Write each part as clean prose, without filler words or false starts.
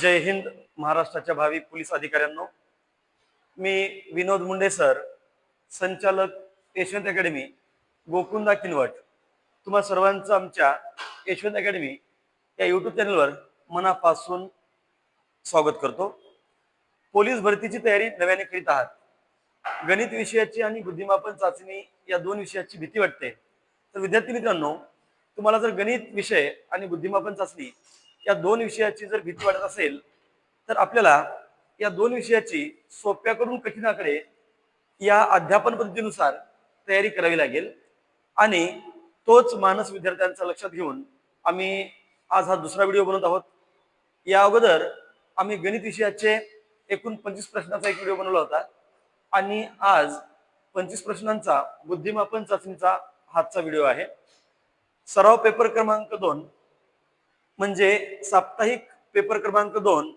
जय हिंद महाराष्ट्राच्या भावी पोलीस अधिकाऱ्यांनो, मी विनोद मुंडे सर, संचालक यशवंत अकॅडमी गोकुंदा किनवट, तुम्हा सर्वांचं आमच्या यशवंत अकॅडमी या यूट्यूब चॅनलवर मनापासून स्वागत करतो। पोलीस भरतीची तयारी नव्याने करीत आहात। गणित विषयाची आणि बुद्धिमापन चाचणी या दोन विषयाची भीती वाटते, तर विद्यार्थी मित्रांनो, तुम्हाला जर गणित विषय आणि बुद्धिमापन चाचणी या दोन विषयाची जर भीती वाटत असेल, तर आपल्याला या दोन विषयाची सोप्याकडून कठीण आकडे या अध्यापन पद्धतीनुसार तयारी करावी लागेल आणि तोच मानस विद्यार्थ्यांचा लक्षात घेऊन आम्ही आज हा दुसरा व्हिडिओ बनवत आहोत। या अगोदर आम्ही गणित विषयाचे एकूण 25 प्रश्नांचा एक व्हिडिओ बनवला होता आणि आज 25 प्रश्नांचा बुद्धिमापन चाचणीचा हातचा व्हिडिओ आहे। सराव पेपर क्रमांक 2 म्हणजे साप्ताहिक पेपर क्रमांक 2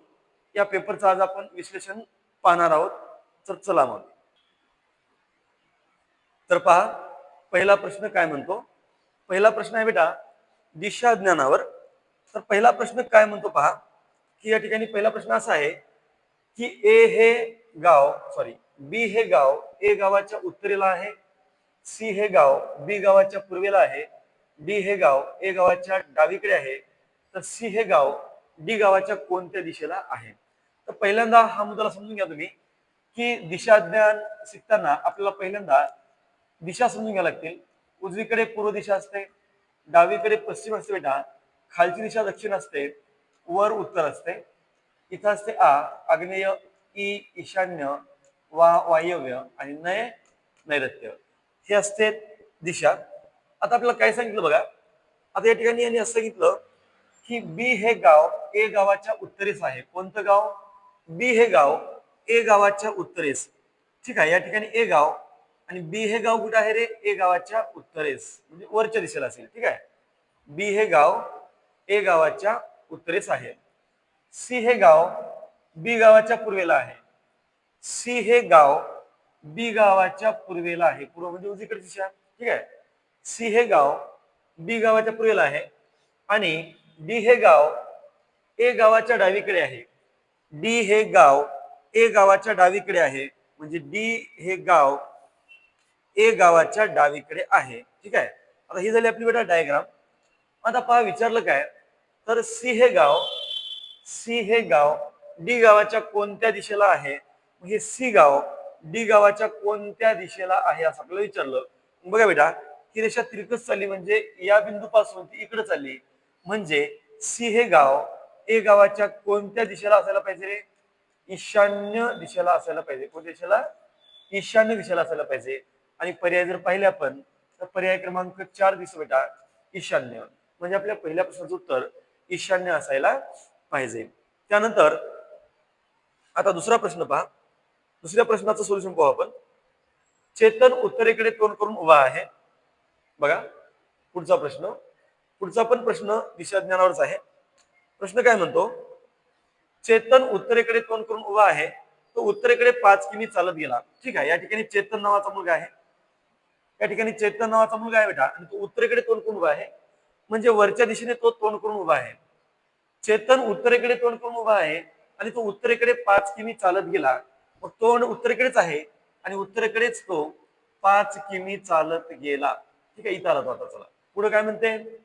या पेपरचा आज आपण विश्लेषण पाहणार आहोत। तर चला मग, तर पहा पहिला प्रश्न काय म्हणतो। पहिला प्रश्न आहे बेटा दिशा ज्ञानावर। तर पहिला प्रश्न काय म्हणतो पहा, की या ठिकाणी पहिला प्रश्न असा आहे की बी हे गाव ए गावाच्या उत्तरेला आहे, सी हे गाव बी गावाच्या पूर्वेला आहे, डी हे गाव ए गावाच्या डावीकडे आहे, तर सी हे गाव डी गावाच्या कोणत्या दिशेला आहे। तर पहिल्यांदा हा मुद्दा समजून घ्या तुम्ही, की दिशा ज्ञान शिकताना आपल्याला पहिल्यांदा दिशा समजून घ्यावी लागतील। उजवीकडे पूर्व दिशा असते, डावीकडे पश्चिम असते बेटा, खालची दिशा दक्षिण असते, वर उत्तर असते, इथं असते आग्नेय, ई ईशान्य, वायव्य आणि नैऋत्य, हे असते दिशा। आता आपल्याला काय सांगितलं बघा, आता या ठिकाणी यांनी असं सांगितलं की बी हे गाव ए गावाच्या उत्तरेस आहे। कोणतं गाव? बी हे गाव ए गावाच्या उत्तरेस। ठीक आहे, या ठिकाणी ए गाव आणि बी हे गाव कुठे आहे रे? ए गावाच्या उत्तरेस, म्हणजे वरच्या दिशेला असेल। ठीक आहे, बी हे गाव ए गावाच्या उत्तरेस आहे। सी हे गाव बी गावाच्या पूर्वेला आहे, सी हे गाव बी गावाच्या पूर्वेला आहे, पूर्व म्हणजे उजवीकडे दिशा। ठीक आहे, सी हे गाव बी गावाच्या पूर्वेला आहे आणि डी हे गाव ए गावाच्या डावीकडे आहे। डी हे गाव ए गावाच्या डावीकडे आहे, म्हणजे डी हे गाव ए गावाच्या डावीकडे आहे। ठीक आहे, आता ही झाली आपली बेटा डायग्राम। आता पहा विचारलं काय, तर सी हे गाव डी गावाच्या कोणत्या दिशेला आहे। हे सी गाव डी गावाच्या कोणत्या दिशेला आहे असं आपल्याला विचारलं। बघा बेटा, ही रेषा तिरकस चालली, म्हणजे या बिंदूपासून ती इकडे चालली, म्हणजे सी हे गाव ए गावाच्या कोणत्या दिशेला असायला पाहिजे रे? ईशान्य दिशेला असायला पाहिजे। कोणत्या दिशेला? ईशान्य दिशेला असायला पाहिजे। आणि पर्याय जर पाहिले आपण, तर पर्याय क्रमांक 4 दिसतो बेटा, ईशान्य, म्हणजे आपल्या पहिल्या प्रश्नाचं उत्तर ईशान्य असायला पाहिजे। त्यानंतर आता दुसरा प्रश्न पहा, दुसऱ्या प्रश्नाचं सोल्युशन पाहू आपण। चेतन उत्तरेकडे तोंड करून उभा आहे। बघा पुढचा प्रश्न, पुढचा पण प्रश्न दिशा ज्ञानावरच आहे। प्रश्न काय म्हणतो, चेतन उत्तरेकडे तोंड करून उभा आहे, तो उत्तरेकडे 5 किमी चालत गेला। ठीक आहे, या ठिकाणी चेतन नावाचा मुलगा आहे, या ठिकाणी चेतन नावाचा मुलगा आहे बेटा, आणि तो उत्तरेकडे तोंड करून उभा आहे, म्हणजे वरच्या दिशेने तो तोंड करून उभा आहे। चेतन उत्तरेकडे तोंड करून उभा आहे आणि तो उत्तरेकडे 5 किमी चालत गेला, मग तोंड उत्तरेकडेच आहे आणि उत्तरेकडेच तो 5 किमी चालत गेला। ठीक आहे, इथं आला तो। आता चला पुढे काय म्हणते,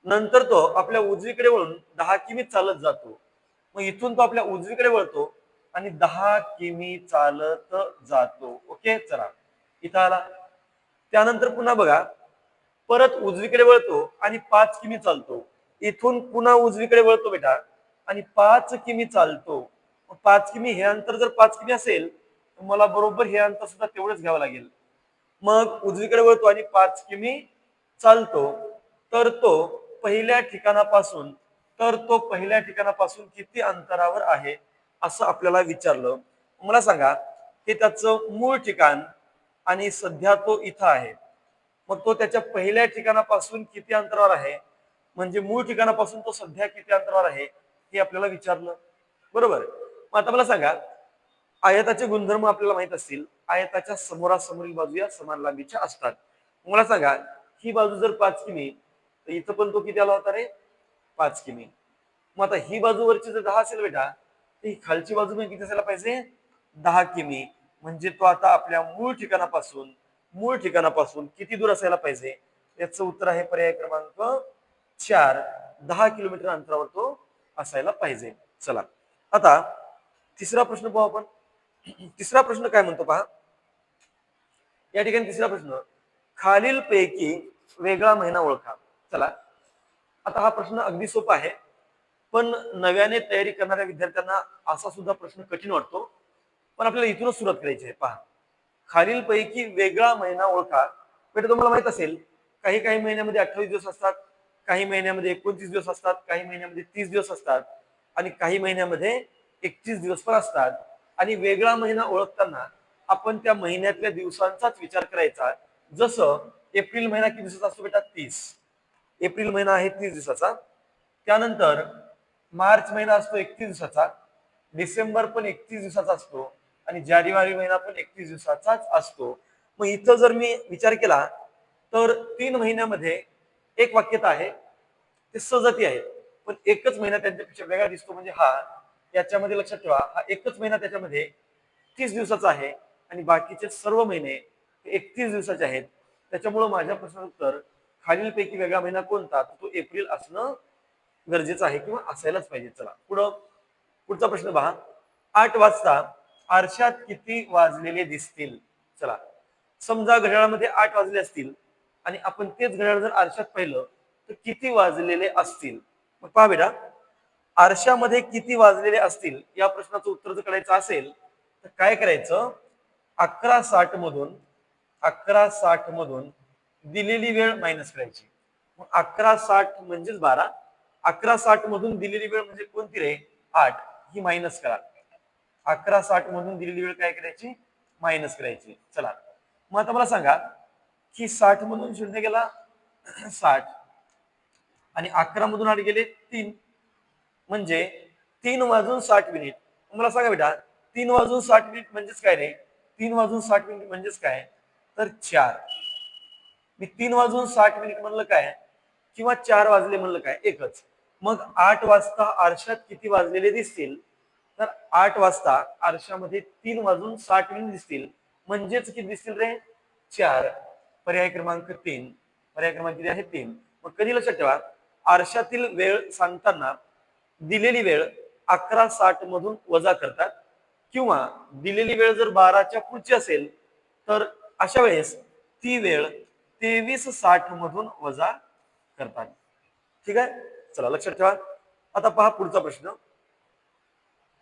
नंतर तो आपल्या उजवीकडे वळून 10 किमी चालत जातो। मग इथून तो आपल्या उजवीकडे वळतो आणि 10 किमी चालत जातो। ओके, चला इथं आला। त्यानंतर पुन्हा बघा, परत उजवीकडे वळतो आणि 5 किमी चालतो। इथून पुन्हा उजवीकडे वळतो बेटा आणि 5 किमी चालतो। 5 किमी हे अंतर जर 5 किमी असेल, तर मला बरोबर हे अंतर सुद्धा तेवढंच घ्यावं लागेल। मग उजवीकडे वळतो आणि 5 किमी चालतो, तर तो पहिल्या ठिकाणापासून किती अंतरावर आहे असं आपल्याला विचारलं। मला सांगा, हे त्याचं मूळ ठिकाण आणि सध्या तो इथं आहे, मग तो त्याच्या पहिल्या ठिकाणापासून किती अंतरावर आहे, म्हणजे मूळ ठिकाणापासून तो सध्या किती अंतरावर आहे हे आपल्याला विचारलं, बरोबर। मग आता मला सांगा, आयताचे गुणधर्म आपल्याला माहित असतील, आयताच्या समोरासमोरील बाजू या समान लांबीच्या असतात। मला सांगा, ही बाजू जर 5 किमी, तर इथं पण तो किती आला होता रे? 5 किमी। मग आता ही बाजूवरची जर 10 असेल बेटा, तर ही खालची बाजू पण किती असायला पाहिजे? 10 किमी. म्हणजे तो आता आपल्या मूळ ठिकाणापासून किती दूर असायला पाहिजे? याचं उत्तर आहे पर्याय क्रमांक 4, 10 किलोमीटर अंतरावर तो असायला पाहिजे. चला आता तिसरा प्रश्न पाहू आपण. तिसरा प्रश्न काय म्हणतो पहा. या ठिकाणी तिसरा प्रश्न, खालील पैकी वेगळा महिना ओळखा. चला आता हा प्रश्न अगदी सोपा आहे, पण नव्याने तयारी करणाऱ्या विद्यार्थ्यांना असा सुद्धा प्रश्न कठीण वाटतो. पण आपल्याला इथूनच सुरुवात करायची आहे. पहा, खालील पैकी वेगळा महिना ओळखा. बेटा तुम्हाला माहित असेल, काही काही महिन्यामध्ये 28 दिवस असतात, काही महिन्यामध्ये 29 दिवस असतात, काही महिन्यामध्ये 30 दिवस असतात आणि काही महिन्यामध्ये 31 दिवस पण असतात. आणि वेगळा महिना ओळखताना आपण त्या महिन्यातल्या दिवसांचाच विचार करायचा. जसं एप्रिल महिना किती दिवसाचा असतो बेटा? 30. एप्रिल महिना आहे 30 दिवसाचा. त्यानंतर मार्च महिना असतो 31 दिवसाचा, डिसेंबर पण 31 दिवसाचा असतो आणि जानेवारी महिना पण 31 दिवसाचाच असतो. मग इथं जर मी विचार केला तर 3 महिन्यामध्ये एक वाक्यता आहे, ते सजाती आहेत, पण एकच महिना त्यांच्यापेक्षा वेगळा दिसतो. म्हणजे हा, याच्यामध्ये लक्षात ठेवा, हा एकच महिना त्याच्यामध्ये 30 दिवसाचा आहे आणि बाकीचे सर्व महिने 31 दिवसाचे आहेत. त्याच्यामुळं माझ्या प्रश्नाचं उत्तर खालीलपैकी वेगळा महिना कोणता, तो एप्रिल असणं गरजेचं आहे किंवा असायलाच पाहिजे. चला पुढचा प्रश्न पहा. 8 वाजता आरशात किती वाजलेले दिसतील? चला समजा घड्याळामध्ये 8 वाजले असतील आणि आपण तेच घड्याळ जर आरशात पाहिलं तर किती वाजलेले असतील? मग पहा बेटा, आरशामध्ये किती वाजलेले असतील या प्रश्नाचं उत्तर जर करायचं असेल तर काय करायचं? 11:60 मधून दिलेली वेळ मायनस करायची. मग 11:60 म्हणजेच 12. 11:60 मधून दिलेली वेळ म्हणजे कोणती रे? 8. ही मायनस करा. 11:60 मधून दिलेली वेळ काय करायची? मायनस करायची. चला मग आता मला सांगा की 60 मधून 0 गेला 60 आणि 11 मधून 8 गेले 3, म्हणजे 3:60. मला सांगा बेटा, 3:60 म्हणजेच काय रे? 3:60 म्हणजेच काय? तर 4. मी 3:60 म्हणलं काय किंवा 4 वाजले म्हणलं काय, एकच. मग 8 वाजता आरशात किती वाजलेले दिसतील? तर 8 वाजता आरशामध्ये 3:60 दिसतील. म्हणजेच किती दिसतील रे? 4. पर्याय क्रमांक 3. पर्याय क्रमांक किती आहे? 3. मग कधी लक्षात ठेवा, आरशातील वेळ सांगताना दिलेली वेळ 11:60 मधून वजा करतात किंवा दिलेली वेळ जर 12च्या पुढची असेल तर अशा वेळेस ती वेळ 23:60 मधून वजा करतात. ठीक आहे, चला लक्षात ठेवा. आता पहा पुढचा प्रश्न.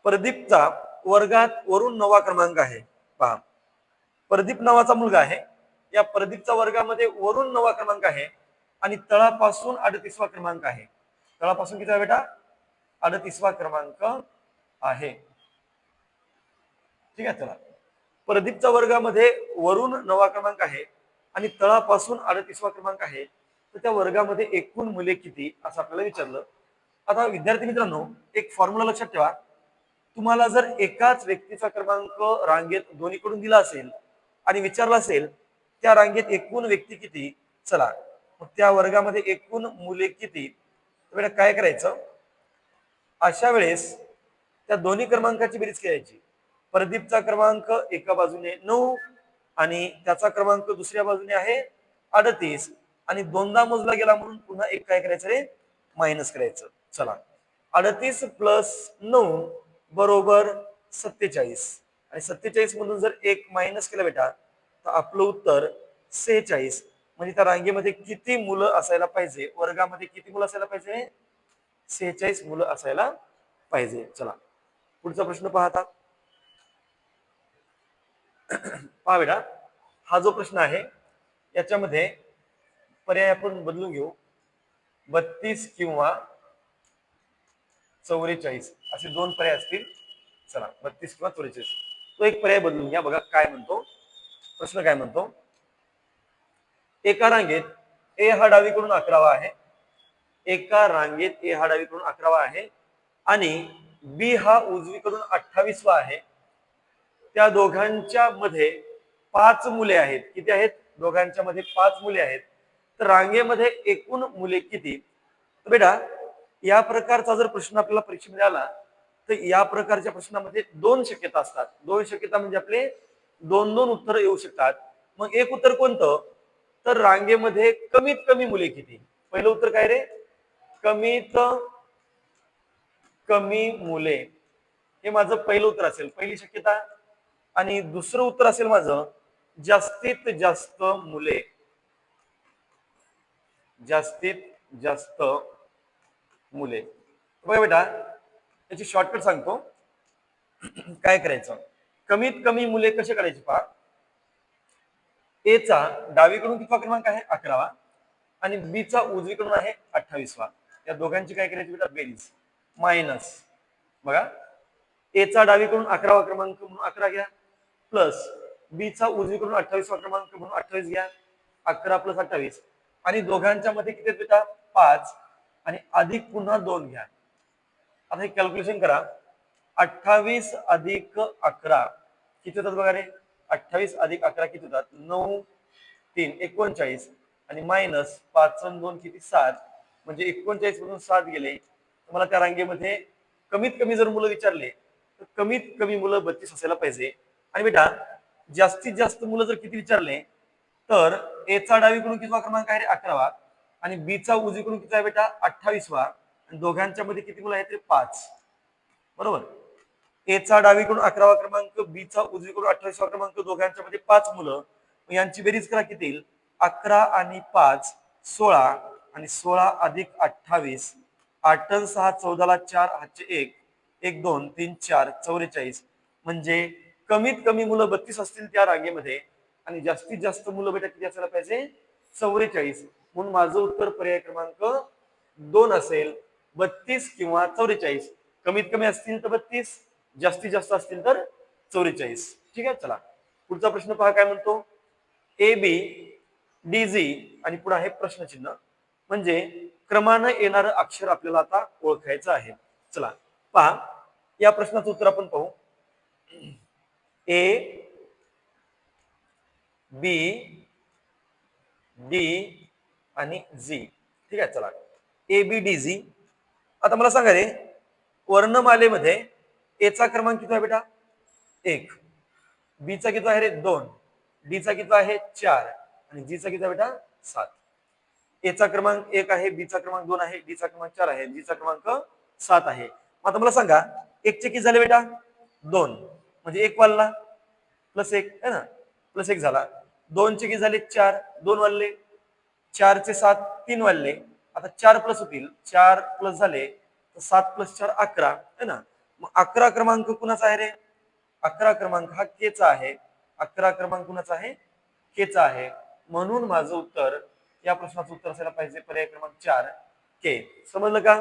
प्रदीपचा वर्गात वरून 9वा क्रमांक आहे. पहा, प्रदीप नावाचा मुलगा आहे. या प्रदीपचा वर्गामध्ये वरून 9वा क्रमांक आहे आणि तळापासून 38वा क्रमांक आहे. तळापासून किती आहे बेटा? 38वा क्रमांक आहे. ठीक आहे, चला प्रदीपच्या वर्गामध्ये वरून 9वा क्रमांक आहे आणि तळापासून 38वा क्रमांक आहे. तर त्या वर्गामध्ये एकूण मुले किती असं आपल्याला विचारलं. आता विद्यार्थी मित्रांनो, एक फॉर्म्युला लक्षात ठेवा. तुम्हाला जर एकाच व्यक्तीचा क्रमांक रांगेत दोन्हीकडून दिला असेल आणि विचारला असेल त्या रांगेत एकूण व्यक्ती किती, चला मग त्या वर्गामध्ये एकूण मुले किती, तर काय करायचं? अशा वेळेस त्या दोन्ही क्रमांकाची बेरीज करायची. प्रदीपचा क्रमांक एका बाजूने 9 आणि त्याचा क्रमांक दुसऱ्या बाजूने आहे 38 आणि दोनदा मोजला गेला म्हणून पुन्हा एक काय करायचं रे? मायनस करायचं. चला 38 प्लस 9 बरोबर 47 आणि 47 मधून जर एक मायनस केला बेटा तर आपलं उत्तर 46. म्हणजे त्या रांगेमध्ये किती मुलं असायला पाहिजे? वर्गामध्ये किती मुलं असायला पाहिजे? 46 मुलं असायला पाहिजे. चला पुढचा प्रश्न पाहता. पहा बेटा, हा जो प्रश्न आहे याच्यामध्ये पर्याय आपण बदलून घेऊ. 32 किंवा 44 असे दोन पर्याय असतील. चला 32 किंवा 44 तो एक पर्याय बदलून घ्या. बघा काय म्हणतो प्रश्न. काय म्हणतो? एका रांगेत ए हा डावीकडून 11वा आहे. एका रांगेत ए हा डावीकडून 11वा आहे आणि बी हा उजवीकडून 28वा आहे. त्या दोघांच्या मध्ये 5 मुले आहेत. किती आहेत? दोघांच्या मध्ये 5 मुले आहेत. तर रांगेमध्ये एकूण मुले किती? तर बेटा या प्रकारचा जर प्रश्न आपल्याला परीक्षेमध्ये आला तर या प्रकारच्या प्रश्नामध्ये दोन शक्यता असतात. दोन शक्यता म्हणजे आपले दोन दोन उत्तर येऊ शकतात. मग एक उत्तर कोणतं, तर रांगेमध्ये कमीत कमी मुले किती. पहिलं उत्तर काय रे, कमीत कमी मुले, हे माझं पहिलं उत्तर असेल, पहिली शक्यता. आणि दुसरं उत्तर असेल माझं जास्तीत जास्त मुले, जास्तीत जास्त मुले. बघा बेटा, याची शॉर्टकट सांगतो. काय करायचं, कमीत कमी मुले कसे करायचे पहा. ए चा डावीकडून कितवा क्रमांक आहे, 11वा, आणि बी चा उजवीकडून आहे 28वा. या दोघांची काय करायची बेटा, बेरीज मायनस. बघा, ए चा डावीकडून 11वा क्रमांक म्हणून 11 घ्या, प्लस बी चा उजवीकडून 28वा क्रमांक म्हणून 28 घ्या, 11 प्लस 28, आणि दोघांच्या मध्ये किती बेटा, 5, आणि अधिक पुन्हा 2 घ्या. आता हे कॅल्क्युलेशन करा. 28 अधिक 11 किती होतात बघा रे, 28 अधिक 11 किती होतात, 9 3 39, आणि मायनस 5 आणि 2 किती, 7. म्हणजे 39 मधून 7 गेले. तुम्हाला त्या रांगेमध्ये कमीत कमी जर मुलं विचारले तर कमीत कमी मुलं 32 असायला पाहिजे. आणि बेटा जास्तीत जास्त मुलं जर किती विचारले, तर ए चा डावीकडून कितवा क्रमांक आहे रे, 11वा, आणि बी चा उजवीकडून किती आहे बेटा, 28वा, आणि दोघांच्या मध्ये किती मुलं आहेत रे, 5. बरोबर. ए चा डावीकडून 11वा क्रमांक, बी चा उजवीकडून 28वा क्रमांक, दोघांच्या मध्ये 5 मुलं. यांची बेरीज करा, किती येईल, 11 आणि 5 16, आणि 16 अधिक 28, 8 आणि 6 14ला 4 हातचे 1 1 2 3 4 44. म्हणजे कमीत कमी मुलं 32 असतील त्या रांगेमध्ये, आणि जास्तीत जास्त मुलं बेटा किती असायला पाहिजे, 44. म्हणून माझं उत्तर पर्याय क्रमांक 2 असेल, 32 किंवा 44. कमीत कमी असतील तर 32, जास्तीत जास्त असतील तर 44. ठीक आहे. चला पुढचा प्रश्न पहा, काय म्हणतो, ए बी डी जी, आणि पुढे आहे प्रश्नचिन्ह, म्हणजे क्रमानं येणारं अक्षर आपल्याला आता ओळखायचं आहे. चला पहा, या प्रश्नाचं उत्तर आपण पाहू. ए बी डी आणि जी. ठीक आहे. चला ए बी डी जी. आता मला सांगा रे, वर्णमालेमध्ये ए चा क्रमांक किती आहे बेटा, 1, बी चा किती आहे रे, 2, डी चा किती आहे 4, आणि जी चा किती आहे बेटा 7. ए चा क्रमांक 1 आहे, बी चा क्रमांक 2 आहे, डी चा क्रमांक 4 आहे, जी चा क्रमांक 7 आहे. आता मला सांगा, 1 चे किती झाले बेटा, 2, म्हणजे 1 वाढला, प्लस 1 है ना, प्लस 1 झाला. 2 चे किती झाले, 4, 2 वाढले. 4 चे 7, 3 वाढले. आता 4 प्लस होतील, 4 प्लस झाले तर 7 प्लस 4 11 है ना. मग 11 क्रमांक कुणाचा आहे रे, 11 क्रमांक हा के चा आहे. 11 क्रमांक कुणाचा आहे, के चा आहे. म्हणून माझं उत्तर, या प्रश्नाचं उत्तर असायला पाहिजे पर्याय क्रमांक 4 के. समजलं का.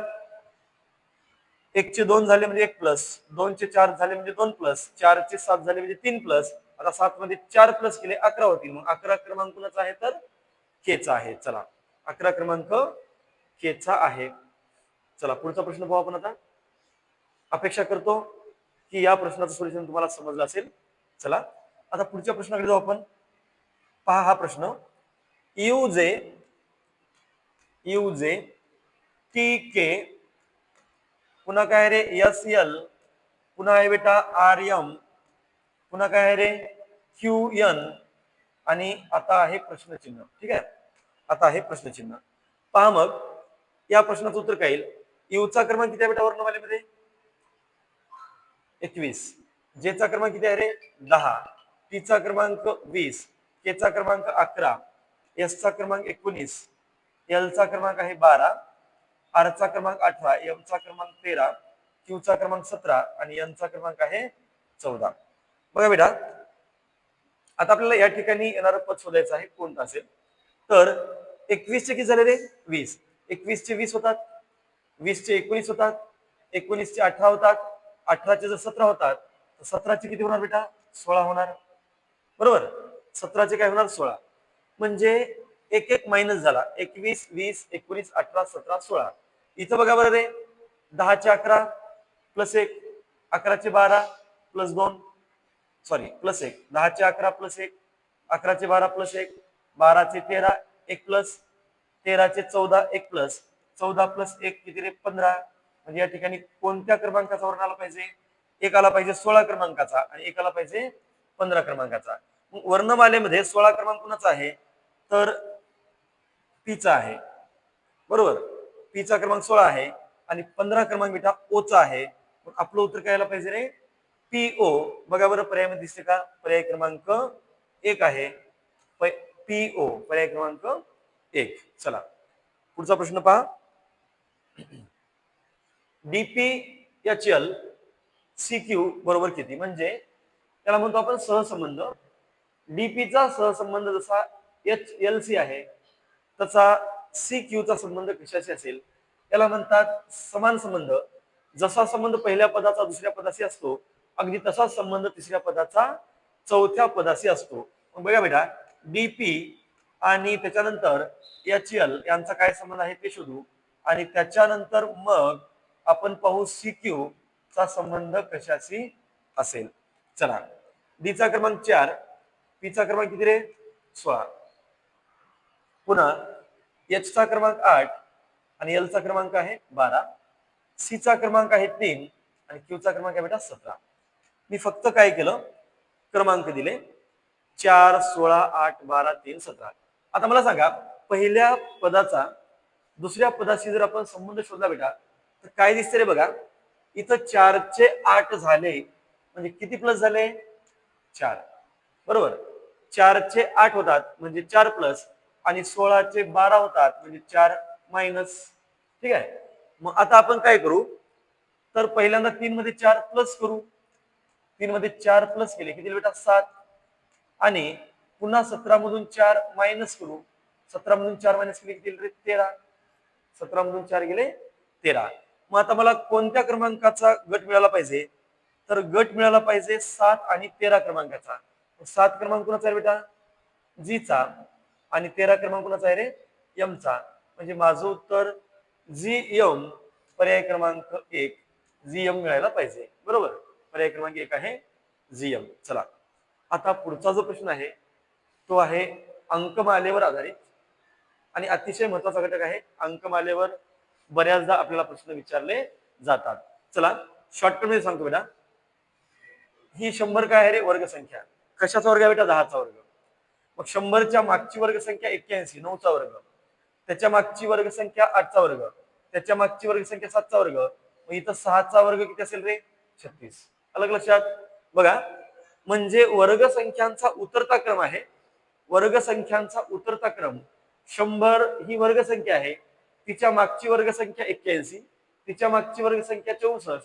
1 चे 2 झाले म्हणजे 1 प्लस, 2 चे 4 झाले म्हणजे 2 प्लस, 4 चे 7 झाले म्हणजे 3 प्लस. आता 7 मध्ये 4 प्लस केले 11 होतील. मग 11 क्रमांक कुणाचा आहे, तर के चा आहे. चला 11 क्रमांक के चा आहे. चला पुढचा प्रश्न पाहू आपण आता. अपेक्षा करतो की या प्रश्नाचं सोल्युशन तुम्हाला समजलं असेल. चला आता पुढच्या प्रश्नाकडे जाऊ आपण. पहा हा प्रश्न, युजे टी के, पुन्हा काय रे, एस एल, पुन्हा आहे बेटा आर एम, पुन्हा काय रे, क्यू एन, आणि आता आहे प्रश्नचिन्ह. ठीक आहे. आता आहे प्रश्नचिन्ह. पहा मग या प्रश्नाचं उत्तर काय येईल. यूचा क्रमांक किती आहे बेटा वर्णमालेमध्ये, 21, जे चा क्रमांक किती आहे रे, 10, टी चा क्रमांक 20, के चा क्रमांक 11, एस चा क्रमांक 19, एल चा क्रमांक आहे 12, आर चा क्रमांक 18, एम चा क्रमांक 13, क्यू चा क्रमांक 17, आणि एन चा क्रमांक आहे 14. बघा बेटा, आता आपल्याला या ठिकाणी येणारं पद शोधायचं आहे, कोणतं असेल. तर 21 चे किती झाले रे, 20, 21 चे 20 होतात, 20 चे 19 होतात, 19 चे 18 होतात, 18 चे जर 17 होतात तर 17 चे किती होणार बेटा, 16 होणार. बरोबर. 17 चे काय होणार, 16. म्हणजे एक एक मायनस झाला, 21 20 19 18 17 16. इथं बघा बरं रे, 10 चे 11 प्लस 1, 11 चे 12 प्लस 2, सॉरी प्लस 1, 10 चे 11 प्लस 1, 11 चे 12 प्लस 1, 12 चे 13 1 प्लस, 13 चे 14 1 प्लस, 14 प्लस 1 किती रे 15. म्हणजे या ठिकाणी कोणत्या क्रमांकाचा वर्ण आला पाहिजे? एक आला पाहिजे 16 क्रमांकाचा आणि एक आला पाहिजे 15 क्रमांकाचा. मग वर्णमालेमध्ये 16 क्रमांक कोणाचा आहे? तर पीचा आहे. बरोबर, पीचा क्रमांक 16 आहे आणि 15 क्रमांक बेटा ओचा आहे. मग आपलं उत्तर काय यायला पाहिजे रे? पीओ. बघा बरं पर्यायामध्ये दिसते का? पर्याय क्रमांक 1 आहे. पीओ पर्याय क्रमांक 1. चला पुढचा प्रश्न पहा. डीपीएचएल सीक्यू बरोबर किती? म्हणजे त्याला म्हणतो आपण सहसंबंध. डीपीचा सहसंबंध जसा एच एल सी आहे तसा सी क्यूचा संबंध कशाशी असेल? त्याला म्हणतात समान संबंध. जसा संबंध पहिल्या पदाचा दुसऱ्या पदाशी असतो अगदी तसाच संबंध तिसऱ्या पदाचा चौथ्या पदाशी असतो. मग बघा बेटा, डीपी आणि त्याच्यानंतर एच एल यांचा काय संबंध आहे ते शोधू आणि त्याच्यानंतर मग आपण पाहू सीक्यू चा संबंध कशाशी असेल. चला, डीचा क्रमांक 4, पीचा क्रमांक किती रे? 16. पुन्हा एच चा क्रमांक 8 आणि एल चा क्रमांक आहे 12. सी चा क्रमांक आहे 3 आणि क्यू चा क्रमांक आहे बेटा 17. मी फक्त काय केलं? क्रमांक दिले 4, 16, 8, 12, 3, 17. आता मला सांगा, पहिल्या पदाचा दुसऱ्या पदाशी जर आपण संबंध शोधला बेटा तर काय दिसते रे? बघा, इथं 4 चे 8 झाले म्हणजे किती प्लस झाले? 4. बरोबर, 4 चे 8 होतात म्हणजे 4 प्लस आणि 16 चे 12 होतात म्हणजे 4 मायनस. ठीक आहे. मग आता आपण काय करू? तर पहिल्यांदा 3 मध्ये 4 प्लस करू. 3 मध्ये 4 प्लस केले किती बेटा? 7. आणि पुन्हा 17 मधून 4 मायनस करू. 17 मधून 4 मायनस केले किती रे? 13. 17 मधून 4 गेले 13. मग आता मला कोणत्या क्रमांकाचा गट मिळाला पाहिजे? तर गट मिळाला पाहिजे 7 आणि 13 क्रमांकाचा. 7 क्रमांक कोणाचा आहे बेटा? जी चा आणि 13 क्रमांक कोणाचा आहे रे? एम चा. म्हणजे माझं उत्तर जी एम पर्याय क्रमांक 1 जी एम मिळायला पाहिजे. बरोबर, पर्याय क्रमांक 1 आहे जी एम. चला, आता पुढचा जो प्रश्न आहे तो आहे अंकमालेवर आधारित आणि अतिशय महत्वाचा घटक आहे. अंकमालेवर बऱ्याचदा आपल्याला प्रश्न विचारले जातात. चला शॉर्टकट मध्ये सांगतो बेटा. ही 100 काय आहे रे? वर्गसंख्या. कशाचा वर्ग आहे बेटा? 10चा वर्ग. मग 100च्या मागची वर्गसंख्या 81, 9चा वर्ग. त्याच्या मागची वर्गसंख्या 8चा वर्ग. त्याच्या मागची वर्गसंख्या 7चा वर्ग. मग इथं 6चा वर्ग किती असेल रे? 36. अलग लक्षात? बघा, म्हणजे वर्गसंख्यांचा उतरता क्रम आहे. वर्गसंख्यांचा उतरता क्रम. 100 ही वर्गसंख्या आहे, तिच्या मागची वर्गसंख्या 81, तिच्या मागची वर्गसंख्या 64,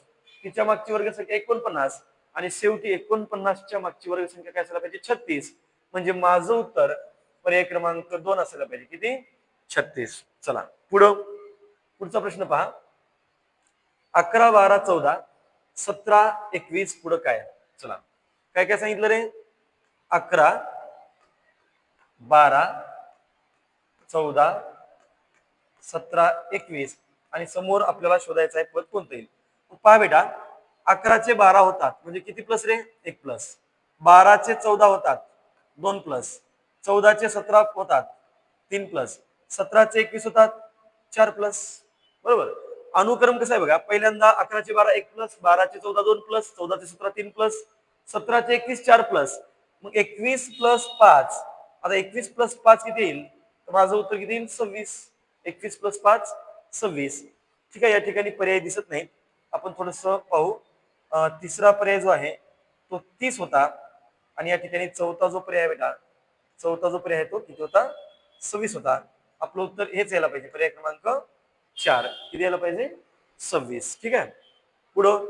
तिच्या मागची वर्गसंख्या 49 आणि शेवटी 49च्या मागची वर्गसंख्या काय असायला पाहिजे? 36. म्हणजे माझं उत्तर पर्याय क्रमांक 2 असायला पाहिजे. किती? 36. चला पुढचा प्रश्न पहा. 11, 12, 14, 17, 21 पुढं काय? चला, काय काय सांगितलं रे? 11, 12, 14, 17, 21 आणि समोर आपल्याला शोधायचं आहे पद कोणतं येईल. पहा बेटा, 11 चे 12 होतात म्हणजे किती प्लस रे? 1 प्लस. 12 चे 14 होतात 2 प्लस. 14 चे 17 होतात 3 प्लस. 17 चे 21 होतात 4 प्लस. बरोबर, अनुक्रम कसा आहे बघा. पहिल्यांदा 11 चे 12 1 प्लस, 12 चे 14 2 प्लस, 14 चे 17 3 प्लस, 17 चे 21 4 प्लस. मग 21 प्लस 5. आता 21 प्लस 5 किती येईल? तर माझं उत्तर किती येईल? 26. 21 प्लस 5 26. ठीक आहे, या ठिकाणी पर्याय दिसत नाही, आपण थोडस पाहू. तिसरा पर्याय जो आहे तो 30 होता आणि या ठिकाणी चौथा जो पर्याय बेटा, चौथा जो पर्याय आहे तो किती होता? 26 होता. आपलं उत्तर हेच यायला पाहिजे, पर्याय क्रमांक 4. किती यायला पाहिजे? 26. ठीक आहे, पुढं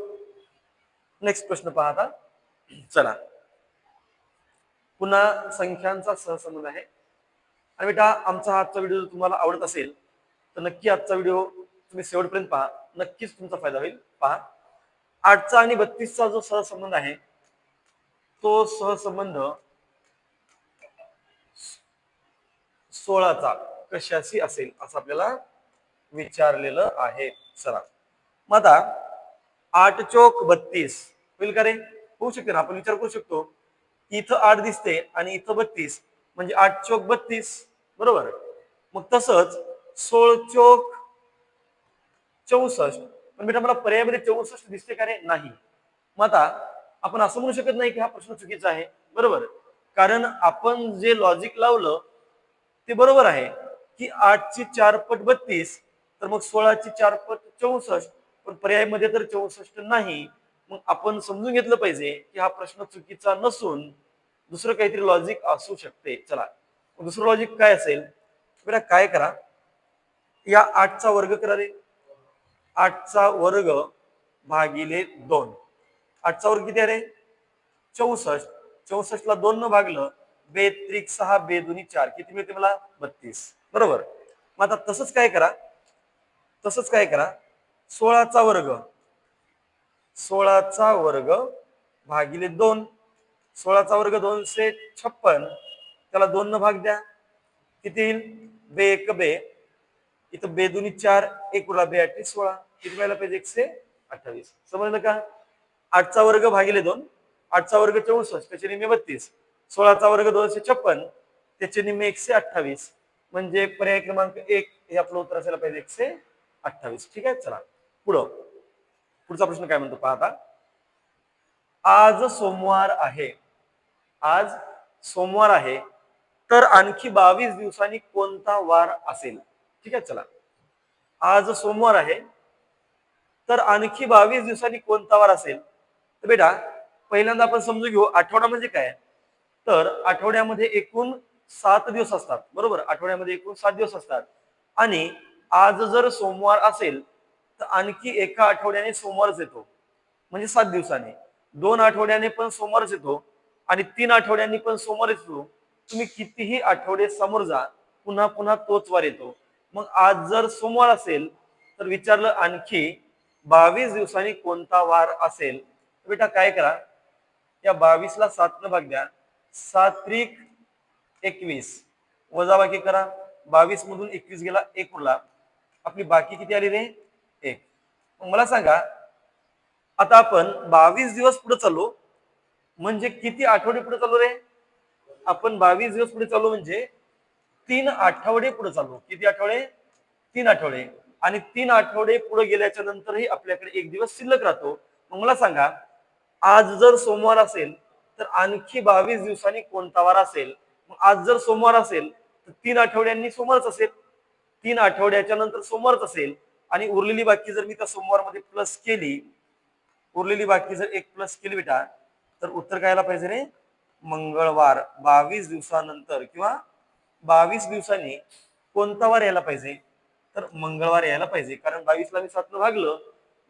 नेक्स्ट प्रश्न पहा आता. चला, पुन्हा संख्यांचा सहसंबंध आहे. आणि बेटा, आमचा आजचा व्हिडिओ तुम्हाला आवडत असेल तर नक्की आजचा व्हिडिओ तुम्ही शेवटपर्यंत पहा, नक्कीच तुमचा फायदा होईल. पहा, 8चा आणि 32चा जो सहसंबंध आहे तो सहसंबंध 16चा कशाशी असेल असं आपल्याला विचारलेलं आहे. चला, मग आता 8 चोक 32 होईल का रे? होऊ शकते ना. आपण विचार करू शकतो, इथं 8 दिसते आणि इथं 32 म्हणजे 8 चोक 32. बरोबर. मग तसंच 16 चोक 64. पण बेटा मला पर्यायामध्ये 64 दिसते का रे? नाही. मग आता आपण असं म्हणू शकत नाही की हा प्रश्न चुकीचा आहे, बरोबर? कारण आपण जे लॉजिक लावलं ते बरोबर आहे की 8ची 4 पट 32, तर मग 16ची 4 पट 64. पण पर्यायामध्ये तर 64 नाही. मग आपण समजून घेतलं पाहिजे की हा प्रश्न चुकीचा नसून दुसरं काहीतरी लॉजिक असू शकते. चला, दुसरं लॉजिक काय असेल? बेटा काय करा, या 8चा वर्ग करा रे. 8चा वर्ग भागिले 2. 8चा वर्ग किती आहे रे? 64. 64 ला 2 न भागलं, बेत्रिक 6 बेदुनी 4 किती मिळते मला? 32. बरोबर. मग आता तसंच काय करा 16चा वर्ग 16चा वर्ग भागिले 2. 16चा वर्ग 256, त्याला 2 न भाग द्या, किती येईल? बे एक बे, इथं बेदुनी 4, एक उरला बे 8 16, किती व्हायला पाहिजे? 128. समजलं का? 8चा वर्ग भागिले 2, 8चा वर्ग 64, त्याचे निम्मे 32, 16चा वर्ग 256, त्याचे निम्मे 128. म्हणजे पर्याय क्रमांक 1 हे आपलं उत्तर असायला पाहिजे 128. ठीक आहे. चला पुढचा प्रश्न काय म्हणतो पहा आता. आज सोमवार आहे, आज सोमवार आहे, तर आणखी 22 दिवसांनी कोणता वार असेल? ठीक आहे. चला, आज सोमवार आहे, तर आणखी 22 दिवसांनी कोणता वार असेल? तर बेटा पहिल्यांदा आपण समजून घेऊ आठवडा म्हणजे काय. तर आठवड्यामध्ये एकूण 7 दिवस असतात, बरोबर? आठवड्यामध्ये एकूण 7 दिवस असतात आणि आज जर सोमवार असेल तर आणखी एका आठवड्याने सोमवारच येतो, म्हणजे 7 दिवसाने. 2 आठवड्याने पण सोमवारच येतो आणि 3 आठवड्यांनी पण सोमवारच येतो. तुम्ही कितीही आठवडे समोर जा, पुन्हा पुन्हा तोच वार येतो. मग आज जर सोमवार असेल तर विचारलं आणखी 22 दिवसांनी कोणता वार असेल? बेटा काय करा, या 22 ला 7 न भाग द्या, 7 त्रिक 21, वजाबाकी करा. 22 मधून 21 गेला, 1 उरला, आपली बाकी किती आली रे? 1. मग मला सांगा, आता आपण 22 दिवस पुढे चाललो म्हणजे किती आठवडे पुढे चाललो रे? आपण 22 दिवस पुढे चाललो म्हणजे 3 आठवडे पुढे चाललो. किती आठवडे? 3 आठवडे. आणि 3 आठवडे पुढे गेल्याच्या नंतरही आपल्याकडे एक दिवस शिल्लक राहतो. मग मला सांगा, आज जर सोमवार असेल तर आणखी 22 दिवसांनी कोणता वार असेल? मग आज जर सोमवार असेल तर 3 आठवड्यांनी सोमवारच असेल, 3 आठवड्याच्या नंतर सोमवारच असेल आणि उरलेली बाकी जर मी त्या सोमवारमध्ये प्लस केली, उरलेली बाकी जर एक प्लस केली बेटा, तर उत्तर काय यायला पाहिजे रे? मंगळवार. 22 दिवसानंतर किंवा 22 दिवसांनी कोणता वार यायला पाहिजे? तर मंगळवार यायला पाहिजे. कारण 22 ला मी 7 भागलं,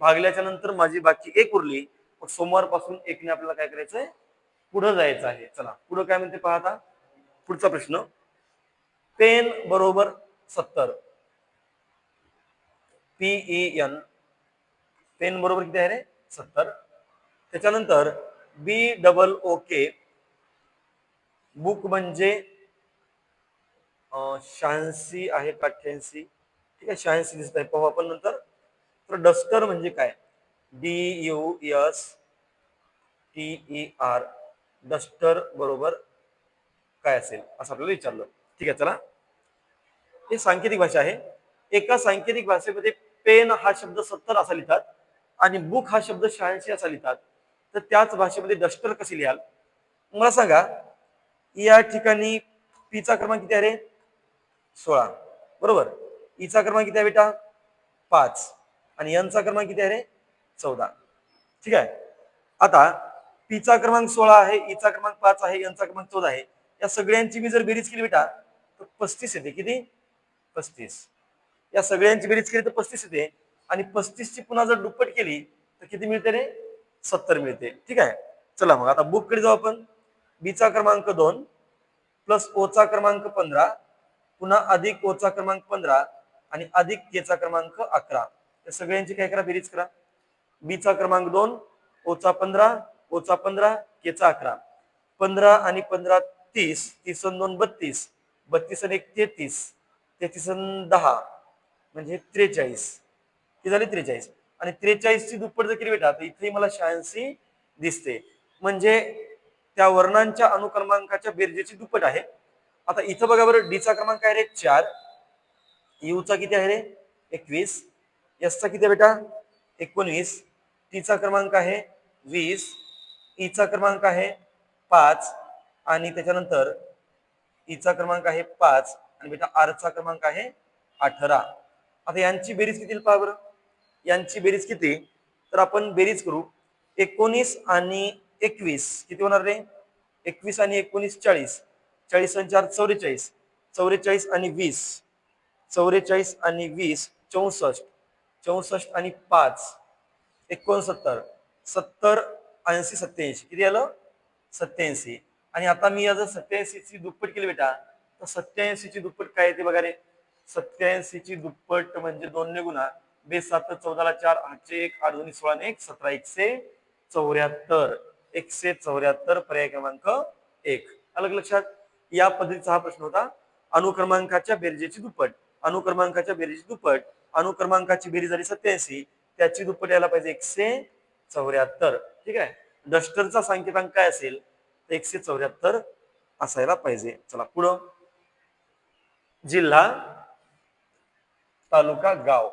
भागल्याच्या नंतर माझी बाकी एक उरली. मग सोमवार पासून 1 ने आपल्याला काय करायचंय? पुढे जायचं आहे. चला पुढे काय म्हणते पहा आता. पुढचा प्रश्न, पेन बरोबर 70, PEN, पेन बरोबर किती आहे रे? 70. त्याच्यानंतर BOOK, बुक म्हणजे 86 आहे का 88? ठीक आहे, 86 दिसत आहे, पाहू आपण नंतर. तर डस्टर म्हणजे काय? DUSTER, डस्टर बरोबर काय असेल असं आपल्याला विचारलं. ठीक आहे. चला, हे सांकेतिक भाषा आहे. एका सांकेतिक भाषेमध्ये पेन हा शब्द 70 असा लिहितात आणि बुक हा शब्द 86 असा लिहितात. तर त्याच भाषेमध्ये डस्टर कसे लिहाल? मला सांगा, या ठिकाणी पीचा क्रमांक किती आहे रे? 16, बरोबर. ईचा क्रमांक किती आहे बेटा? 5. आणि एनचा क्रमांक किती आहे रे? 14. ठीक आहे. आता पीचा क्रमांक 16 आहे, ईचा क्रमांक 5 आहे, एनचा क्रमांक 14 आहे. या सगळ्यांची मी जर बेरीज केली बेटा तर 35 येते. किती? 35. या सगळ्यांची बेरीज केली तर 35 येते आणि 35 ची पुन्हा जर दुप्पट केली तर किती मिळते रे? 70 मिळते. ठीक आहे. चला मग आता बुक कडे जाऊ आपण. बीचा क्रमांक 2 प्लस ओचा क्रमांक 15 पुन्हा अधिक ओचा क्रमांक 15 आणि अधिक केचा क्रमांक 11. या सगळ्यांची काय करा? बेरीज करा. बीचा क्रमांक 2, ओचा 15, ओचा 15, केचा 11. 15 आणि 15 30, 30 आणि 2 32, 32 आणि 1 33, 33 आणि 10 म्हणजे 43. ही झाली 43. आणि 43 ची दुप्पट जर केली बेटा तर इथे मला 86 दिसते. म्हणजे त्या वर्णांच्या अनुक्रमांकाच्या बेरजेची दुप्पट आहे. आता इथं बघा बरं, डीचा क्रमांक काय रे? 4, यूचा किती आहे रे? 21, एसचा किती आहे बेटा 19, टीचा क्रमांक आहे 20, ईचा क्रमांक आहे 5 आणि त्याच्यानंतर ईचा क्रमांक आहे 5 आणि बेटा आरचा क्रमांक आहे 18. आता यांची बेरीज किती पहा बरं, यांची बेरीज किती, तर आपण बेरीज करू. 19 आणि 21 किती होणार रे, 21 आणि 19 40, 40 आणि 4 44, 44 आणि 20, 44 आणि 20 64, 64 आणि 5 69, 70 80 87 किती आलं 87. आणि आता मी जर 87 ची दुप्पट केली बेटा तर 87 ची दुप्पट काय येते बघा रे, 87 ची दुप्पट म्हणजे 2 ने गुणा, 2 7 14 ला 4 8 1 8 2 16 1 17 174, 174 पर्याय क्रमांक 1. अलग लक्षात. या पद्धतीचा हा प्रश्न होता. अनुक्रमांकाच्या बेरजेची दुप्पट, अनुक्रमांकाच्या बेरजेची दुप्पट, अनुक्रमांकाची बेरीज झाली 87, त्याची दुप्पट यायला पाहिजे 174. ठीक आहे. डस्टरचा सांकेतांक काय असेल तर 174 असायला पाहिजे. चला पुढं. जिल्हा, तालुका, गाव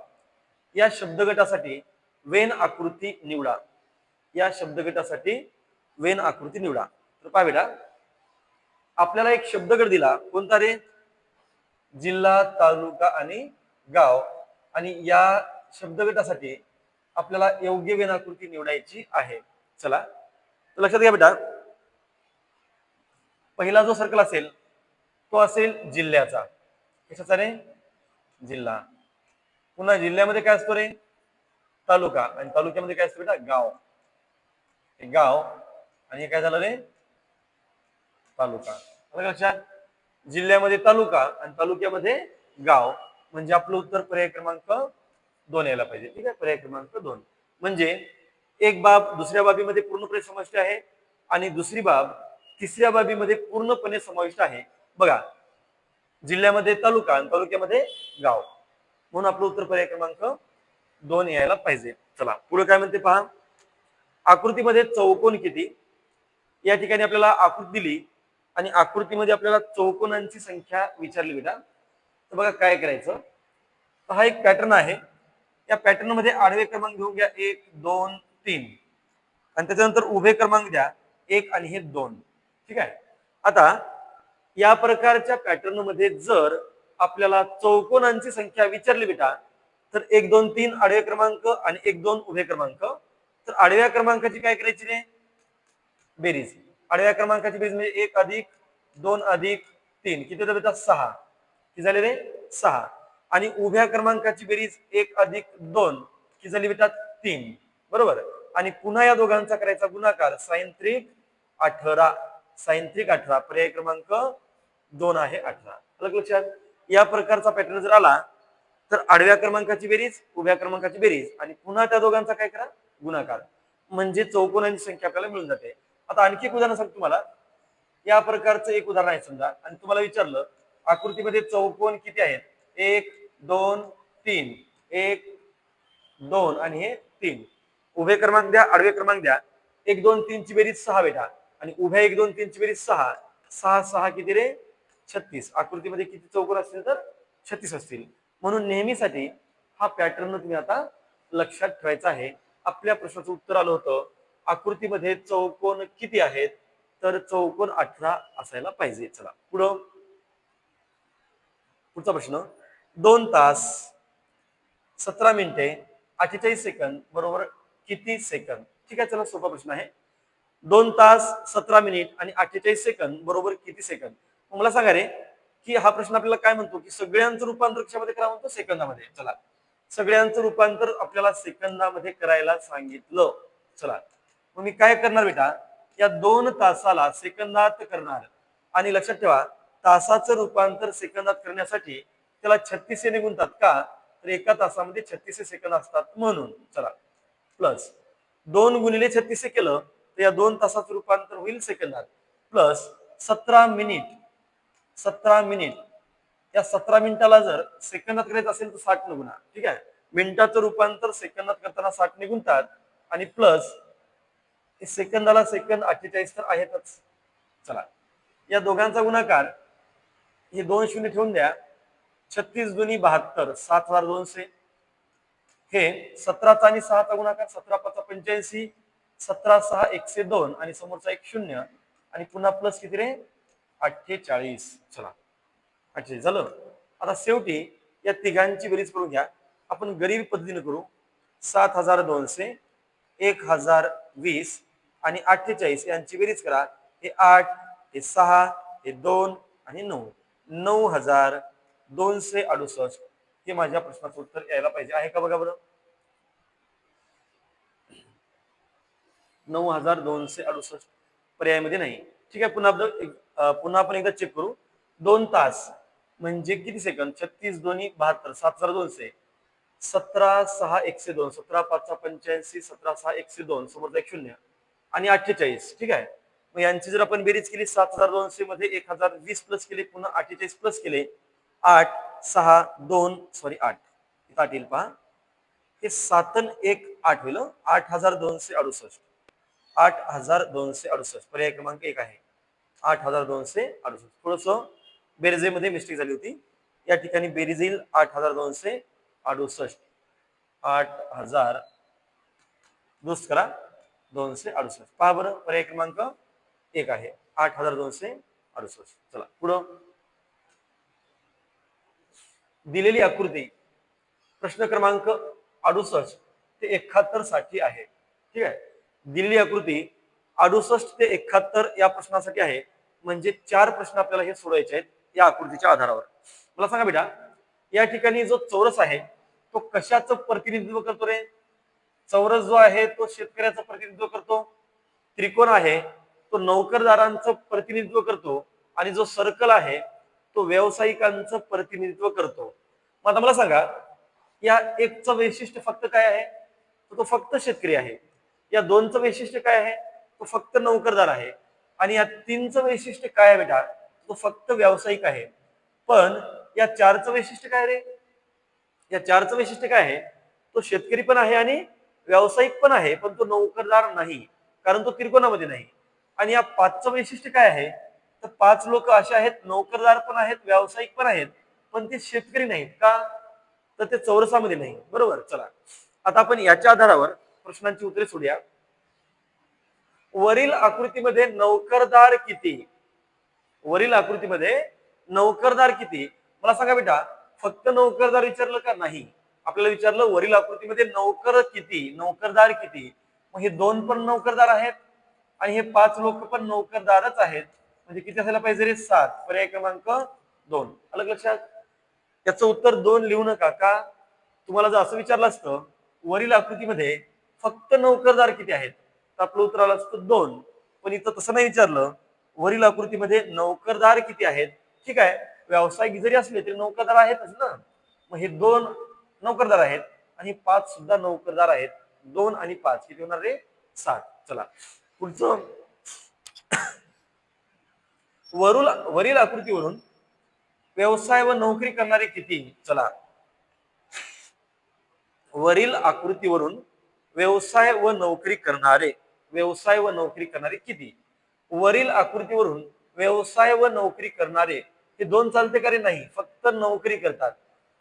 या शब्दगटासाठी वेन आकृती निवडा. या शब्दगटासाठी वेन आकृती निवडा. तर पहा बेटा, आपल्याला एक शब्दगट दिला कोणता रे, जिल्हा, तालुका आणि गाव, आणि या शब्दगटासाठी आपल्याला योग्य वेन आकृती निवडायची आहे. चला तर लक्षात घ्या बेटा, पहिला जो सर्कल असेल तो असेल जिल्ह्याचा. कशाचा रे, जिल्हा. पुन्हा जिल्ह्यामध्ये काय असतो रे, तालुका, आणि तालुक्यामध्ये काय असतो बेटा, गाव. गाव आणि काय झालं रे, तालुका. लक्षात. जिल्ह्यामध्ये तालुका आणि तालुक्यामध्ये गाव, म्हणजे आपलं उत्तर पर्याय क्रमांक 2 यायला पाहिजे. ठीक आहे, पर्याय क्रमांक 2. म्हणजे एक बाब दुसऱ्या बाबीमध्ये पूर्णपणे समाविष्ट आहे आणि दुसरी बाब तिसऱ्या बाबीमध्ये पूर्णपणे समाविष्ट आहे. बघा, जिल्ह्यामध्ये तालुका आणि तालुक्यामध्ये गाव, म्हणून आपलं उत्तर पर्याय क्रमांक 2 यायला पाहिजे. चला पुढे काय म्हणते पहा. आकृतीमध्ये चौकोन किती, या ठिकाणी आपल्याला आकृती दिली आणि आकृतीमध्ये आपल्याला चौकोनांची संख्या विचारली बेटा. तर बघा काय करायचं, तर हा एक पॅटर्न आहे. या पॅटर्न मध्ये आडवे क्रमांक घेऊन घ्या 1 2 3 आणि त्याच्यानंतर उभे क्रमांक द्या 1 आणि हे 2. ठीक आहे. आता या प्रकारच्या पॅटर्न मध्ये जर आपल्याला चौकोनांची संख्या विचारली बेटा, तर 1 2 3 आडवे क्रमांक आणि 1 2 उभे क्रमांक. तर आडव्या क्रमांकाची काय करायची रे, बेरीज. आडव्या क्रमांकाची बेरीज म्हणजे 1 अधिक 2 अधिक 3 किती होतं बेटा 6, किती झाले रे 6. आणि उभ्या क्रमांकाची बेरीज 1 अधिक 2 किती झाली बेटा 3, बरोबर. आणि पुन्हा या दोघांचा करायचा गुणाकार, साइन त्रिक 18, साइन त्रिक 18, पर्याय क्रमांक 2 आहे 18. अलग लक्षात. या प्रकारचा पॅटर्न जर आला तर आडव्या क्रमांकाची बेरीज, उभ्या क्रमांकाची बेरीज आणि पुन्हा त्या दोघांचा काय करा, गुणाकार, म्हणजे चौकोनांची संख्या आपल्याला मिळून जाते. आता आणखी एक उदाहरण सांगतो तुम्हाला. या प्रकारचं एक उदाहरण आहे. समजा आणि तुम्हाला विचारलं आकृतीमध्ये चौकोन किती आहेत, 1 2 3, 1 2 आणि हे 3. उभे क्रमांक द्या, आडवे क्रमांक द्या. 1 2 3 ची बेरीज 6 बेटा आणि उभ्या 1 2 3 ची बेरीज 6, 6 6 किती रे 36. आकृतीमध्ये किती चौकोन असतील तर 36 असतील. म्हणून नेहमीसाठी हा पॅटर्न तुम्ही आता लक्षात ठेवायचा आहे. आपल्या प्रश्नाचं उत्तर आलं होतं आकृतीमध्ये चौकोन किती आहेत, तर चौकोन 18 असायला पाहिजे. चला पुढं. पुढचा प्रश्न, 2 तास 17 मिनिटे 48 सेकंद बरोबर किती सेकंद. ठीक आहे, चला सोपा प्रश्न आहे. 2 तास 17 मिनिट आणि 48 सेकंद बरोबर किती सेकंद. मला सांगा रे की हा प्रश्न आपल्याला काय म्हणतो की सगळ्यांचं रूपांतर कशामध्ये करा म्हणतो, सेकंदामध्ये. चला सगळ्यांचं रूपांतर आपल्याला सेकंदामध्ये करायला सांगितलं. चला मग मी काय करणार बेटा, या 2 तासाला सेकंदात करणार. आणि लक्षात ठेवा तासाचं रूपांतर सेकंदात करण्यासाठी त्याला 36 ने गुणतात का, तर एका तासामध्ये 36 सेकंद असतात म्हणून. चला प्लस 2 गुणिले 36 केलं तर या 2 तासाचं रूपांतर होईल सेकंदात, प्लस 17 मिनिट. 17 मिनिट, या 17 मिनिटाला जर सेकंदात करायचं असेल तर 60 ने गुणा. ठीक आहे, मिनिटाचं रूपांतर सेकंदात करताना 60 ने गुणतात आणि प्लस सेकंदाला सेकंद 48 तर आहेतच. चला या दोघांचा गुणाकार, हे 2 शून्य ठेवून द्या. 36 दुनी 72, 7200 हे 17चा आणि 6चा गुणाकार 17×5=85, 17×6=102 आणि समोरचा एक 0 आणि पुन्हा प्लस किती रे 48. चला 48 झालं. आता शेवटी या तिघांची बेरीज करून घ्या. आपण गरीब पद्धतीने करू. 7200, 1020 आणि 48 यांची बेरीज करा. हे 8, हे 6, हे 2 आणि 9, 9268 हे माझ्या प्रश्नाचं उत्तर यायला पाहिजे. आहे का बघा बरं. 9268 पर्यायामध्ये नाही. ठीक आहे. पुन्हा आपण एकदा चेक करू. 2 तास म्हणजे किती सेकंद. 36 दोन्ही 72, 7200, 17×6=102, 17×5=85, 17×6=102 समोरचा एक 0 आणि 48. ठीक आहे. मग यांची जर आपण बेरीज केली 7200 मध्ये 1020 प्लस केले, पुन्हा 48 प्लस केले, 8 6 2 सॉरी 8 इथं 8 येईल पहा. हे 7 आणि 1 8 होईल. 8268, 8268 पर्याय क्रमांक 1 आहे. 8268. थोडस बेरजेमध्ये मिस्टेक झाली होती. या ठिकाणी बेरीज येईल 8268. 8000 दुरुस्त करा 268. पहा बरं पर्याय क्रमांक 1 आहे. 8268. चला पुढं. दिलेली आकृती प्रश्न क्रमांक 68 ते 71 साठी आहे. ठीक आहे. दिलेली आकृती 68 ते 71 या प्रश्नासाठी आहे. म्हणजे 4 प्रश्न आपल्याला हे सोडवायचे आहेत या आकृतीच्या आधारावर. मला सांगा बेटा, या ठिकाणी जो चौरस आहे तो कशाचं प्रतिनिधित्व करतो रे. चौरस जो आहे तो शेतकऱ्याचं प्रतिनिधित्व करतो. त्रिकोण आहे तो नोकरदारांचं प्रतिनिधित्व करतो आणि जो सर्कल आहे तो व्यावसायिकांचं प्रतिनिधित्व करतो. मग आता मला सांगा, या एकचं वैशिष्ट्य फक्त काय आहे. तो फक्त शेतकरी आहे. या दोनचं वैशिष्ट्य काय आहे. तो फक्त नोकरदार आहे. आणि या तीनचं वैशिष्ट्य काय आहे बेटा. तो फक्त व्यावसायिक आहे. पण या चारचं वैशिष्ट्य काय रे. या चारचं वैशिष्ट्य काय आहे. तो शेतकरी पण आहे आणि व्यावसायिक पण आहे, पण तो नोकरदार नाही, कारण तो त्रिकोणामध्ये नाही. आणि या 5चं वैशिष्ट्य काय आहे. तर 5 लोक असे आहेत, नोकरदार पण आहेत, व्यावसायिक पण आहेत, पण ते शेतकरी नाहीत. का तर ते चौरसामध्ये नाही. बरोबर. चला आता आपण याच्या आधारावर प्रश्नांची उत्तरे सोडूया. वरील आकृतीमध्ये नोकरदार किती. वरील आकृतीमध्ये नोकरदार किती. मला सांगा बेटा, फक्त नोकरदार विचारलं का नाही. आपल्याला विचारलं वरील आकृतीमध्ये नोकर किती, नोकरदार किती. मग हे 2 पण नोकरदार आहेत आणि हे 5 लोक पण नोकरदारच आहेत. म्हणजे किती असायला पाहिजे रे 7. पर्याय क्रमांक 2. अलग लक्षात. याचं उत्तर 2 लिहू नका. का तुम्हाला जर असं विचारलं असतं वरील आकृतीमध्ये फक्त नोकरदार किती आहेत, तर आपलं उत्तर आलं असतं 2. पण इथं तसं नाही विचारलं. वरील आकृतीमध्ये नोकरदार किती आहेत. ठीक आहे. व्यावसायिक जरी असले तरी नोकरदार आहेतच ना. मग हे 2 नोकरदार आहेत आणि 5 सुद्धा नोकरदार आहेत. 2 आणि 5 किती होणार रे 7. चला पुढचं. वरील आकृतीवरून व्यवसाय व नोकरी करणारे किती. चला वरील आकृतीवरून व्यवसाय व नोकरी करणारे किती. वरील आकृतीवरून व्यवसाय व नोकरी करणारे हे 2 चालते का रे. नाही, फक्त नोकरी करतात.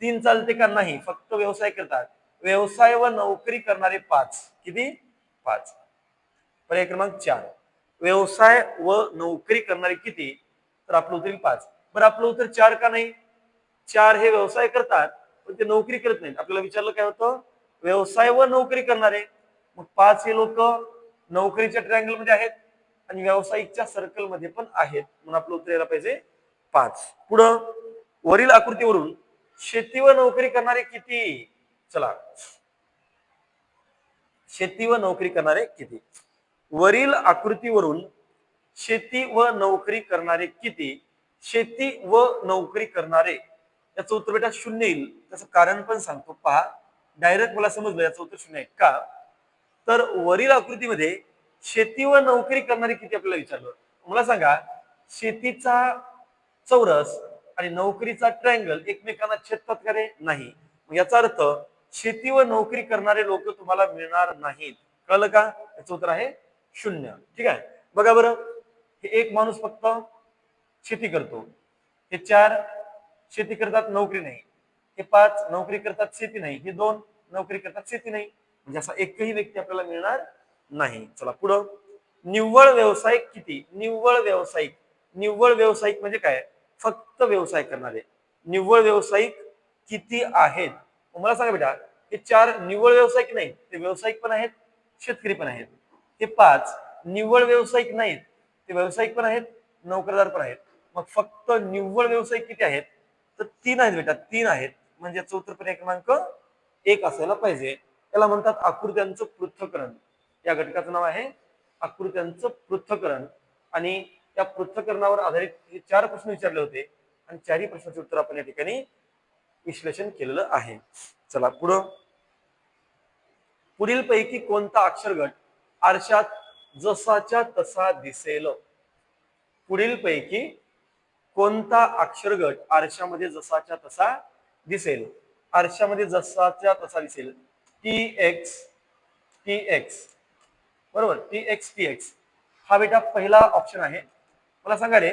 3 चालते का नाही, फक्त व्यवसाय करतात. व्यवसाय व नोकरी करणारे 5 किती 5. पर्याय क्रमांक 4. व्यवसाय व नोकरी करणारे किती, तर आपलं उत्तर 5. बरं आपलं उत्तर 4 का नाही. 4 हे व्यवसाय करतात पण ते नोकरी करत नाहीत. आपल्याला विचारलं काय होतं, व्यवसाय व नोकरी करणारे. मग 5 हे लोक नोकरीच्या ट्रायंगल मध्ये आहेत आणि व्यावसायिकच्या सर्कल मध्ये पण आहेत. म्हणून आपलं उत्तर यायला पाहिजे 5. पुढं. वरील आकृतीवरून शेती व नोकरी करणारे किती. चला शेती व नोकरी करणारे किती. वरील आकृतीवरून शेती व नोकरी करणारे किती. शेती व नोकरी करणारे याचं उत्तर बेटा 0 येईल. त्याचं कारण पण सांगतो पहा. डायरेक्ट मला समजलं याचं उत्तर 0 आहे का, तर वरील आकृतीमध्ये शेती व नोकरी करणारे किती आपल्याला विचारलं. मला सांगा, शेतीचा चौरस आणि नोकरीचा ट्रायंगल एकमेकांना छेदतात का रे. नाही. याचा अर्थ शेती व नोकरी करणारे लोक तुम्हाला मिळणार नाहीत. कळलं का. याचं उत्तर आहे 0. ठीक आहे. बघा बरं, हे एक माणूस फक्त शेती करतो. हे 4 शेती करतात नोकरी नाही. हे 5 नोकरी करतात शेती नाही. हे 2 नोकरी करतात, शेती नाही. म्हणजे असा एकही व्यक्ती आपल्याला मिळणार नाही. चला पुढं. निव्वळ व्यावसायिक किती? निव्वळ व्यावसायिक म्हणजे काय? फक्त व्यवसाय करणारे. निव्वळ व्यावसायिक किती आहेत? मला सांगा बेटा, हे 4 निव्वळ व्यावसायिक नाहीत, ते व्यावसायिक पण आहेत, शेतकरी पण आहेत. हे 5 निव्वळ व्यावसायिक नाहीत, ते व्यावसायिक पण आहेत, नोकरदार पण आहेत. मग फक्त निव्वळ व्यावसायिक किती आहेत? तर 3 आहेत बेटा, 3 आहेत. म्हणजे याचा उत्तर पर्याय क्रमांक 1 असायला पाहिजे. त्याला म्हणतात आकृत्यांचं पृथक्करण. या घटकाचं नाव आहे आकृत्यांचं पृथक्करण. आणि त्या पृथक्करणावर आधारित हे 4 प्रश्न विचारले होते आणि 4ही प्रश्नाचे उत्तर आपण या ठिकाणी विश्लेषण केलेलं आहे. चला पुढं. पुढील पैकी कोणता अक्षरगट आरशात जसाच्या तसा दिसेल? पुढील पैकी कोणता अक्षरगट आरशामध्ये जसाच्या तसा दिसेल? आरशामध्ये जसाच्या तसा दिसेल. TX बरोबर, TX हा बेटा पहिला ऑप्शन आहे. मला सांगा रे,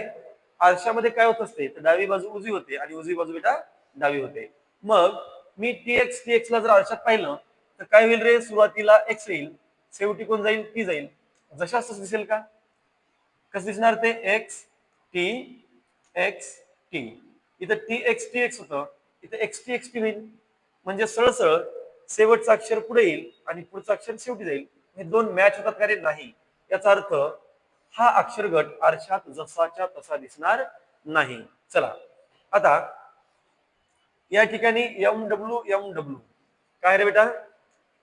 आरशामध्ये काय होत असते? तर डावी बाजू उजवी होते आणि उजवी बाजू बेटा डावी होते. मग मी TX ला जर आरशात पाहिलं तर काय होईल रे? सुरुवातीला X येईल, शेवटी कोण जाईल? T जाईल. जशाच तसं दिसेल का? कसं दिसणार ते? XT इथं TX होतं, इथं XT होईल. म्हणजे सरळ सरळ शेवटचं अक्षर पुढे येईल आणि पुढचं अक्षर शेवटी जाईल. हे दोन मॅच होतात का रे? नाही. याचा अर्थ हा अक्षरगट आरशात जसाच्या तसा दिसणार नाही. चला आता या ठिकाणी MW काय रे बेटा?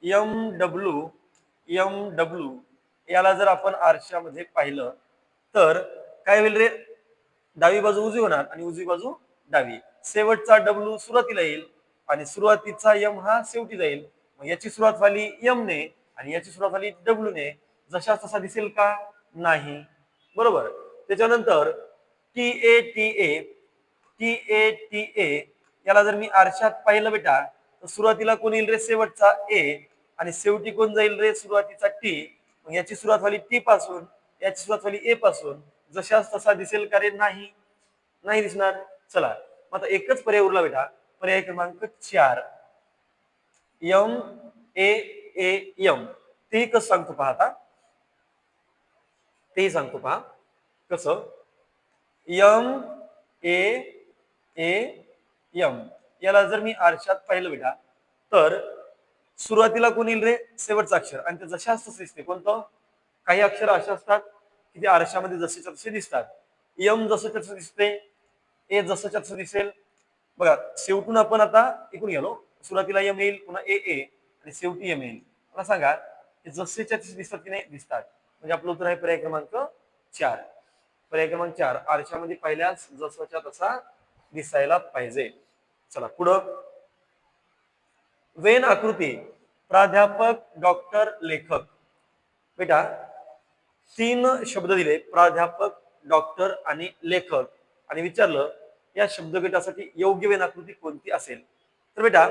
MW याला जर आपण आरशामध्ये पाहिलं तर काय होईल रे? डावी बाजू उजवी होणार आणि उजवी बाजू डावी. शेवटचा W सुरुवातीला येईल आणि सुरुवातीचा M हा शेवटी जाईल. मग याची सुरुवात झाली M ने आणि याची सुरुवात झाली W ने. जशा तसा दिसेल का? नाही. बरोबर. त्याच्यानंतर TA याला जर मी आरशात पाहिलं बेटा तर सुरुवातीला कोण येईल रे? शेवटचा A आणि शेवटी कोण जाईल रे? सुरुवातीचा T. मग याची सुरुवात झाली T पासून, याची सुरुवात झाली A पासून. जशाच तसा दिसेल का रे? नाही. नाही दिसणार. चला मग आता एकच पर्याय उरला बेटा, पर्याय क्रमांक 4 MAAM. तेही कसं सांगतो पहा आता, तेही सांगतो पहा कसं. MAAM याला जर मी आरशात पाहिलं बेटा तर सुरुवातीला कोण येईल रे? शेवटचं अक्षर आणि ते जशाच तसं दिसते. कोणतं? काही अक्षर असे असतात की ते आरशामध्ये जसेच्या तसे दिसतात. M जसं तसं दिसते, A जसंच्या तसं दिसेल. बघा शेवटून आपण आता इकडून गेलो, सुरुवातीला M येईल, पुन्हा AA आणि शेवटी M येईल. मला सांगा हे जसेच्या तसे दिसतात की नाही? दिसतात. म्हणजे आपलं उत्तर आहे पर्याय क्रमांक 4. पर्याय क्रमांक 4 आरशामध्ये पाहिल्यास जसाच्या तसा दिसायला पाहिजे. चला पुढं. वेन आकृती प्राध्यापक, डॉक्टर, लेखक. बेटा 3 शब्द दिले, प्राध्यापक, डॉक्टर आणि लेखक, आणि विचारलं या शब्दगटासाठी योग्य वेन आकृती कोणती असेल? तर बेटा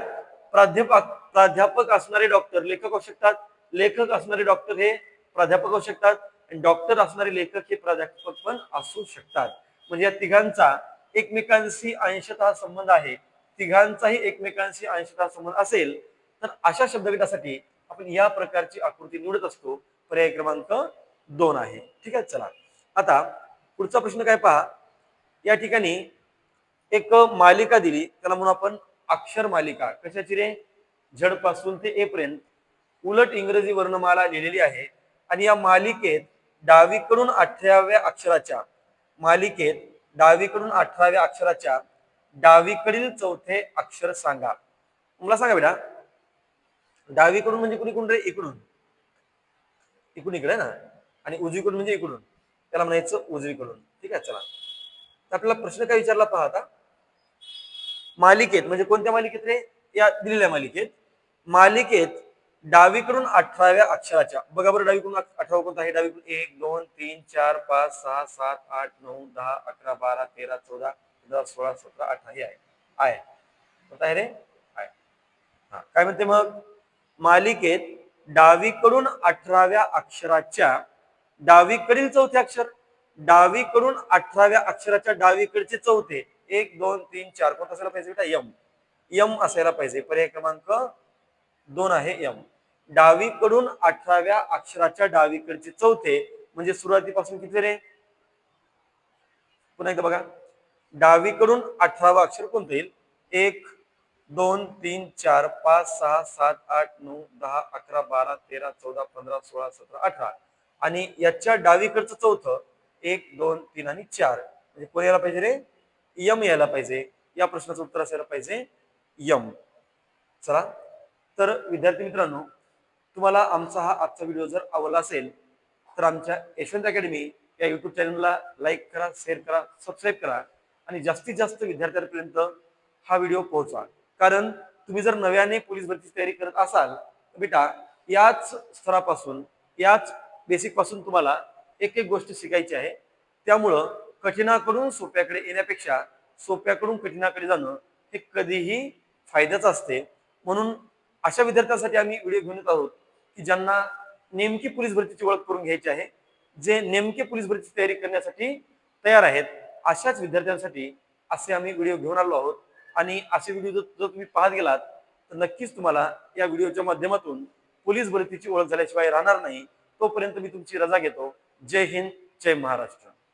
प्राध्यापक असणारे डॉक्टर लेखक असू शकतात, लेखक असणारे डॉक्टर हे प्राध्यापक असू शकतात आणि डॉक्टर असणारे लेखक हे प्राध्यापक पण असू शकतात. म्हणजे या तिघांचा एकमेकांशी अंशतः संबंध आहे. तिघांचाही एकमेकांशी अंशतः संबंध असेल तर अशा शब्दगटासाठी आपण या प्रकारची आकृती निवडत असतो. पर्याय क्रमांक 2 आहे. ठीक आहे. चला आता पुढचा प्रश्न काय पहा. या ठिकाणी एक मालिका दिली, त्याला म्हणून आपण अक्षर मालिका. कशाची रे? झड पासून ते ए पर्यंत उलट इंग्रजी वर्णमाला लिहिलेली आहे आणि या मालिकेत डावीकडून 18व्या अक्षराच्या डावीकडील चौथे अक्षर सांगा. मला सांगा बेटा, डावीकडून म्हणजे कुणीकडून रे? इकडून इकडे ना, आणि उजवीकडून म्हणजे इकडून, त्याला म्हणायचं उजवीकडून. ठीक आहे. चला तर आपल्याला प्रश्न काय विचारला पहा आता. मालिकेत म्हणजे कोणत्या मालिकेत रे? या दिलेल्या मालिकेत डावीकडून 18व्या अक्षराच्या, बघा बरं डावीकडून 18 कोणता आहे? डावीकडून 1 2 3 4 5 6 7 8 9 10 11 12 13 14 15 16 17 18 हे आहे. कोणता आहे रे? आहे. हा काय म्हणते मग? मालिकेत डावीकडून 18व्या अक्षराच्या डावीकडील चौथे अक्षर, डावीकडून 18व्या अक्षराच्या डावीकडचे चौथे 1 2 3 4 कोणता असायला पाहिजे बेटा? M असायला पाहिजे. पर्याय क्रमांक 2 आहे यम. डावीकडून 18व्या अक्षराच्या डावीकडचे चौथे म्हणजे सुरुवातीपासून किती रे? पुन्हा एकदा बघा. डावीकडून 18वा अक्षर कोणतं येईल? 1 2 3 4 5 6 7 8 9 10 11 12 13 14 15 16 17 18 आणि याच्या डावीकडचं चौथं 1 2 3 आणि 4 म्हणजे कोण यायला पाहिजे रे? यम यायला पाहिजे. या प्रश्नाचं उत्तर असायला पाहिजे यम. चला, तर विद्यार्थी मित्रांनो, तुम्हाला आमचा हा आजचा व्हिडिओ जर आवडला असेल तर आमच्या यशवंत अकॅडमी या युट्यूब चॅनलला लाईक करा, शेअर करा, सबस्क्राईब करा आणि जास्तीत जास्त विद्यार्थ्यांपर्यंत हा व्हिडिओ पोहोचवा. कारण तुम्ही जर नव्याने पोलीस भरतीची तयारी करत असाल तर बेटा याच स्तरापासून, याच बेसिक पासून तुम्हाला एक एक गोष्ट शिकायची आहे. त्यामुळं कठीणाकडून सोप्याकडे येण्यापेक्षा सोप्याकडून कठीणाकडे जाणं हे कधीही फायद्याचं असते. म्हणून अशा विद्यार्थ्यांसाठी आम्ही व्हिडिओ घेऊन येत आहोत की ज्यांना नेमकी पोलीस भरतीची ओळख करून घ्यायची आहे, जे नेमके पोलीस भरतीची तयारी करण्यासाठी तयार आहेत, अशाच विद्यार्थ्यांसाठी असे आम्ही व्हिडिओ घेऊन आलो आहोत. आणि असे व्हिडिओ जर तुम्ही पाहत गेलात तर नक्कीच तुम्हाला या व्हिडिओच्या माध्यमातून पोलीस भरतीची ओळख झाल्याशिवाय राहणार नाही. तोपर्यंत मी तुमची रजा घेतो. जय हिंद, जय महाराष्ट्र.